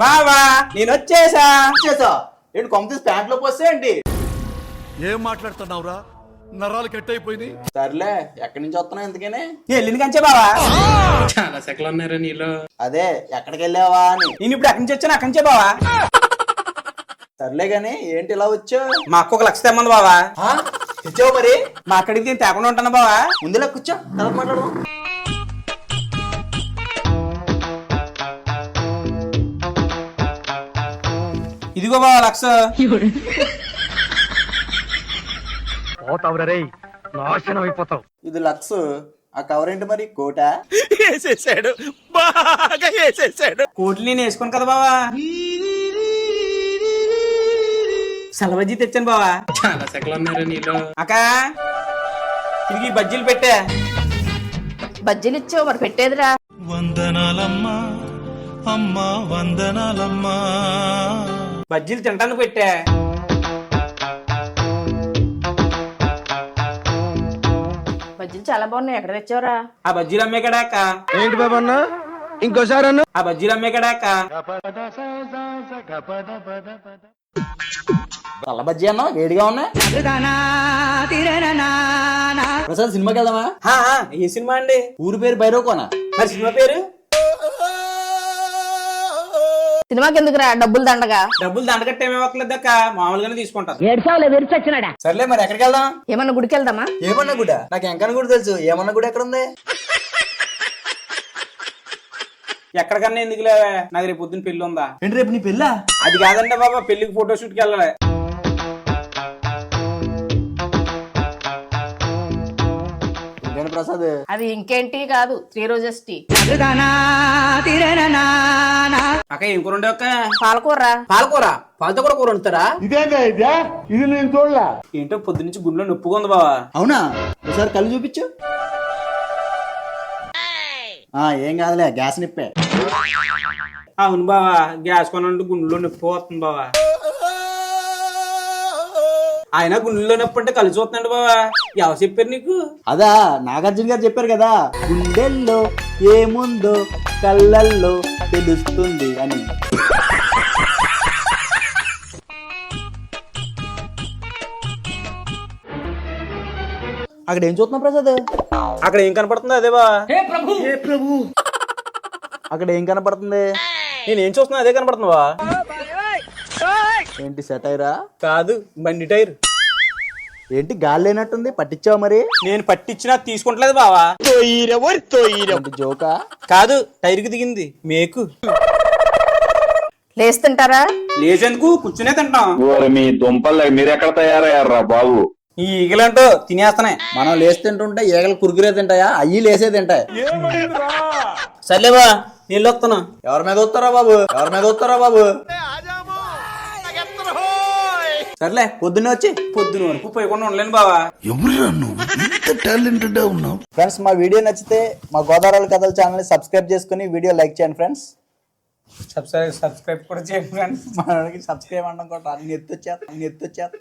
బావా నేను వచ్చేసా. ఏంటి కొంప తీసి ప్యాంట్ లో పోస్తే ఏంటి? ఏం మాట్లాడుతున్నావురా? నరాలు కట్ అయిపోయినాయి. సర్లే, ఎక్కడి నుంచి వస్తున్నావు ఎందుకని? వెళ్ళింది కంచే బావా. చాలా సెకలు ఉన్నారా నీలో? అదే ఎక్కడికి వెళ్ళావా అని. నేను ఇప్పుడు ఎక్కడి నుంచి వచ్చాను అక్కడి నుంచే బావా. సర్లే గాని ఏంటి ఇలా వచ్చావు? మా అక్క 1 లక్ష తెమ్మంది బావా. తెచ్చావు మరి? మా అక్కడికి నేను తేకుండా ఉంటాను బావా. ముందులా కూర్చో, తర్వాత మాట్లాడదాం. ఇదిగో బావా 1 లక్ష. నాశనం అయిపోతావు. ఇది లక్స్. ఆ కవర్ ఏంటి మరి? కోట వేసేసాడు, బాగా వేసేసాడు. కోట్లు నేను వేసుకోను కదా బావా. సలబజ్జీ తెచ్చాను బావా. చాలా సెకలు ఉన్నారా నీలో? అక్క తిరిగి బజ్జీలు పెట్టా. బజ్జీలు ఇచ్చావు మరి పెట్టేదిరా. వందనాలమ్మా అమ్మా వందనాలమ్మా. బజ్జీలు తినడానికి పెట్టా. బజ్జీలు చాలా బాగున్నాయి, ఎక్కడ తెచ్చావురా? ఆ బజ్జీలు అమ్మే కదా అక్క. ఏంటి బాబా అన్న? ఇంకోసారి అన్న. ఆ బజ్జీలు అమ్మే కదా అక్క. పల్ల బజ్జీ అన్నా వేడిగా ఉన్నా. ప్రసాద్ సినిమాకి వెళ్దామా? ఏ సినిమా అండి? ఊరి పేరు భైరవకోన. మరి సినిమా పేరు? సినిమాకి ఎందుకురా, డబ్బులు దండగా. డబ్బులు దండగట్టేమే ఒక్కలేదు అక్క, మామూలుగానే తీసుకుంటాను. సర్లే మరి ఎక్కడికి వెళ్దాం? ఏమన్నా గుడికి వెళ్దామా? ఏమన్నా గుడి? నాకు ఎంకన్న గుడి తెలుసు. ఏమన్నా గుడి ఎక్కడ ఉంది? ఎక్కడికన్నా ఎందుకు లేవే, నాకు రేపు పొద్దున్న పెళ్లి ఉందా. ఏంటి రేపు నీ పెళ్ళా? అది కాదండి బాబా, పెళ్లికి ఫోటోషూట్కి వెళ్ళాలి. ఇంకేంటి ప్రసాద్? అది ఇంకేంటి కాదు, 3 రోజెస్ టీ. అక్క ఏం కూర ఉండే అక్క? పాలకూర. పాలకూర? పాలతో కూడా కూర వండుతారా? ఇది నేను చూడలే. ఏంటో పొద్దు నుంచి గుండెలో నొప్పుగా ఉంది బావా. అవునా? ఒకసారి కళ్ళు చూపించు. ఏం కాదులే, గ్యాస్ నిప్పే. అవును బావా, గ్యాస్ కొనంటే గుండెలో నొప్పి వస్తుంది బావా. ఆయన గుండెలో నొప్పి అంటే కలిసి వస్తున్నాడు బావా. ఎవరు చెప్పారు నీకు? అదా నాగార్జున గారు చెప్పారు కదా, గుండెల్లో ఏముందో కళ్ళల్లో తెలుస్తుంది అని. అక్కడ ఏం చూస్తున్నావు ప్రసాద్? అక్కడ ఏం కనపడుతుంది అదే బావా. అక్కడ ఏం కనపడుతుంది? నేను ఏం చూస్తున్నా అదే కనపడుతుంది బావా. ఏంటి సెటైరా? కాదు, బండి టైర్. ఏంటి గాలి లేనట్టుంది, పట్టించావు మరి? నేను పట్టించినా తీసుకుంటలేదు బావా. ఏంటి జోకా? కాదు, టైర్ కి దిగింది మేకు. లేసి తింటారా? లేచేందుకు కూర్చునే తింటాం. మీ దుంపలు మీరెక్కడ తయారయ్యారా బాబు? ఈ ఈగలంటూ తినేస్తున్నాయి. మనం లేసి తింటుంటే ఈగలు కురుకురే తింటాయా? అయ్యి లేసే తింటాయి. సర్లేబా, నీళ్ళు వస్తున్నా. ఎవరి మీద వస్తారా బాబు? ఎవరి మీద వస్తారా బాబు? సర్లే, పొద్దున్నే వచ్చి. పొద్దున వరకు పోయకుండా ఉండలేను బావా. ఎవరురా నువ్వు ఇంత టాలెంటెడ్ ఉన్నావు? ఫ్రెండ్స్, మా వీడియో నచ్చితే మా గోదావరి కథల ఛానల్ సబ్స్క్రైబ్ చేసుకుని వీడియో లైక్ చేయండి ఫ్రెండ్స్. సబ్స్క్రైబ్ కూడా చేయండి ఫ్రెండ్స్. మనకి సబ్స్క్రైబ్ అనడం కూడా అన్ని ఎత్తొచ్చేత